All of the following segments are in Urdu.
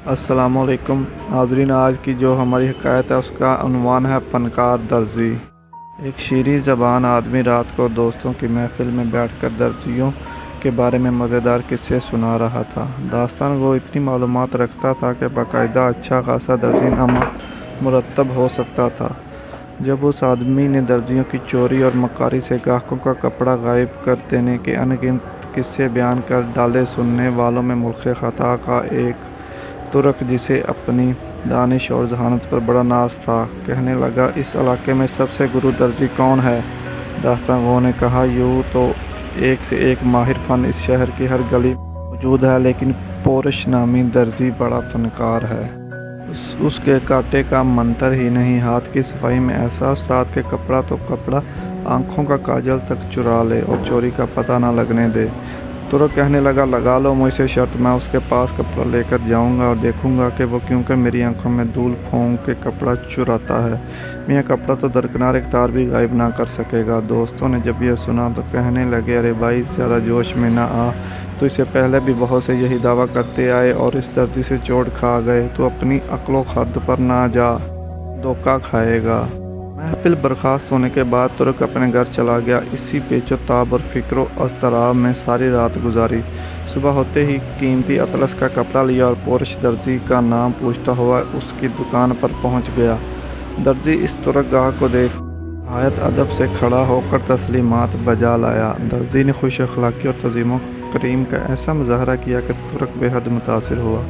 السلام علیکم ناظرین، آج کی جو ہماری حکایت ہے اس کا عنوان ہے فنکار درزی۔ ایک شیریں زبان آدمی رات کو دوستوں کی محفل میں بیٹھ کر درزیوں کے بارے میں مزیدار قصے سنا رہا تھا۔ داستان وہ اتنی معلومات رکھتا تھا کہ باقاعدہ اچھا خاصا درزی نامہ مرتب ہو سکتا تھا۔ جب اس آدمی نے درزیوں کی چوری اور مکاری سے گاہکوں کا کپڑا غائب کر دینے کے ان گنت قصے بیان کر ڈالے، سننے والوں میں ملک خطا کا ایک ترک جسے اپنی دانش اور ذہانت پر بڑا ناز تھا، کہنے لگا، اس علاقے میں سب سے گرو درزی کون ہے؟ داستان گو نے کہا، یوں تو ایک سے ایک ماہر فن اس شہر کی ہر گلی میں موجود ہے، لیکن پورش نامی درزی بڑا فنکار ہے۔ اس کے کاٹے کا منتر ہی نہیں، ہاتھ کی صفائی میں ایسا استاد کہ کپڑا تو کپڑا، آنکھوں کا کاجل تک چرا لے اور چوری کا پتہ نہ لگنے دے۔ ترک کہنے لگا، لگا لو مجھ سے شرط، میں اس کے پاس کپڑا لے کر جاؤں گا اور دیکھوں گا کہ وہ کیوں کر میری آنکھوں میں دھول پھونک کے کپڑا چراتا ہے۔ میاں کپڑا تو درکنار ایک تار بھی غائب نہ کر سکے گا۔ دوستوں نے جب یہ سنا تو کہنے لگے، ارے بھائی، زیادہ جوش میں نہ آ، تو اس سے پہلے بھی بہت سے یہی دعویٰ کرتے آئے اور اس درزی سے چوٹ کھا گئے، تو اپنی عقل و خرد پر نہ جا، دھوکہ کھائے گا۔ محفل برخاست ہونے کے بعد ترک اپنے گھر چلا گیا۔ اسی پیچ و تاب اور فکر و اضطراب میں ساری رات گزاری۔ صبح ہوتے ہی قیمتی اطلس کا کپڑا لیا اور پورش درزی کا نام پوچھتا ہوا اس کی دکان پر پہنچ گیا۔ درزی اس ترک گاہک کو دیکھ نہایت ادب سے کھڑا ہو کر تسلیمات بجا لایا۔ درزی نے خوش اخلاقی اور تعظیم و کریم کا ایسا مظاہرہ کیا کہ ترک بے حد متاثر ہوا۔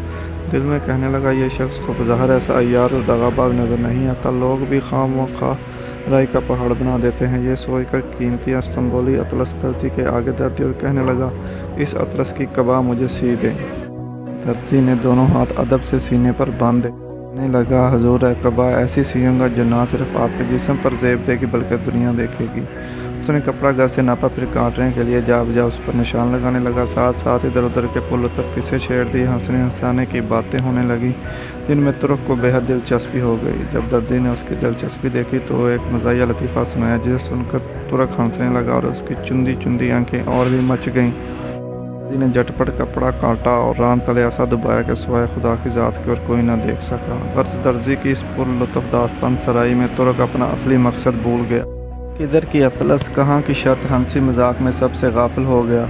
دل میں کہنے لگا، یہ شخص تو بظاہر ایسا عیار اور دغاباز نظر نہیں آتا، لوگ بھی خواہ مخواہ رائی کا پہاڑ بنا دیتے ہیں۔ یہ سوچ کر قیمتی استنبولی اطلس درزی کے آگے دھر دی اور کہنے لگا، اس اطلس کی قبا مجھے سی دیں۔ درزی نے دونوں ہاتھ ادب سے سینے پر باندھے، کہنے لگا، حضور، قبا ایسی سیوں گا جو نہ صرف آپ کے جسم پر زیب دے گی بلکہ دنیا دیکھے گی۔ اس نے کپڑا گز سے ناپا، پھر کاٹنے کے لیے جا بجا اس پر نشان لگانے لگا، ساتھ ساتھ ادھر ادھر کے پرلطف قصے چھیڑ دیے۔ ہنسنے ہنسانے کی باتیں ہونے لگیں جن میں ترک کو بے حد دلچسپی ہو گئی۔ جب درزی نے اس کی دلچسپی دیکھی تو وہ ایک مزاحیہ لطیفہ سنایا، جسے سن کر ترک ہنسنے لگا اور اس کی چندی چندی آنکھیں اور بھی مچ گئیں۔ درزی نے جھٹ پٹ کپڑا کاٹا اور ران تلے ایسا دبایا کہ سوائے خدا کی ذات کے اور کوئی نہ دیکھ سکا۔ غرض درزی کی اس پرلطف داستان سرائی میں ترک اپنا اصلی مقصد بھول گیا۔ کدھر کی اطلس، کہاں کی شرط، ہنسی مذاق میں سب سے غافل ہو گیا۔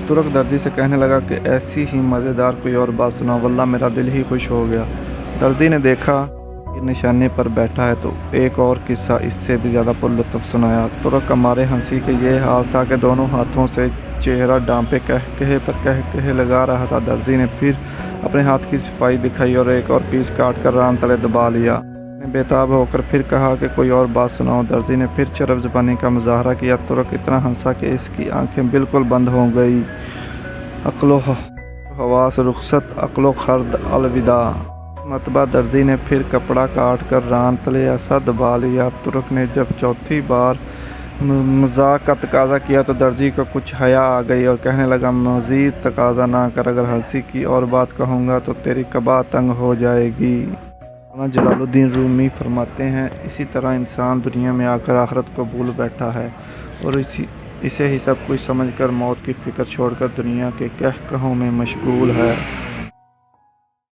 ترک درزی سے کہنے لگا کہ ایسی ہی مزیدار کوئی اور بات سناؤ، واللہ میرا دل ہی خوش ہو گیا۔ درزی نے دیکھا کہ نشانے پر بیٹھا ہے تو ایک اور قصہ اس سے بھی زیادہ پرلطف سنایا۔ ترک کا مارے ہنسی کے یہ حال تھا کہ دونوں ہاتھوں سے چہرہ ڈانپے کہے پر کہے لگا رہا تھا۔ درزی نے پھر اپنے ہاتھ کی صفائی دکھائی اور ایک اور پیس کاٹ کر ران تلے دبا لیا۔ نے بے تاب ہو کر پھر کہا کہ کوئی اور بات سناؤ۔ درزی نے پھر چرب زبانی کا مظاہرہ کیا۔ ترک اتنا ہنسا کہ اس کی آنکھیں بالکل بند ہو گئی۔ عقل و حواس رخصت، عقل و خرد الوداع۔ مرتبہ درزی نے پھر کپڑا کاٹ کر ران تلے ایسا دبا لیا۔ ترک نے جب چوتھی بار مزاق کا تقاضا کیا تو درزی کو کچھ حیا آ گئی اور کہنے لگا، مزید تقاضا نہ کر، اگر ہنسی کی اور بات کہوں گا تو تیری قبا تنگ ہو جائے گی۔ مولانا جلال الدین رومی فرماتے ہیں، اسی طرح انسان دنیا میں آ کر آخرت کو بھول بیٹھا ہے اور اسے ہی سب کچھ سمجھ کر موت کی فکر چھوڑ کر دنیا کے کہکہوں میں مشغول ہے۔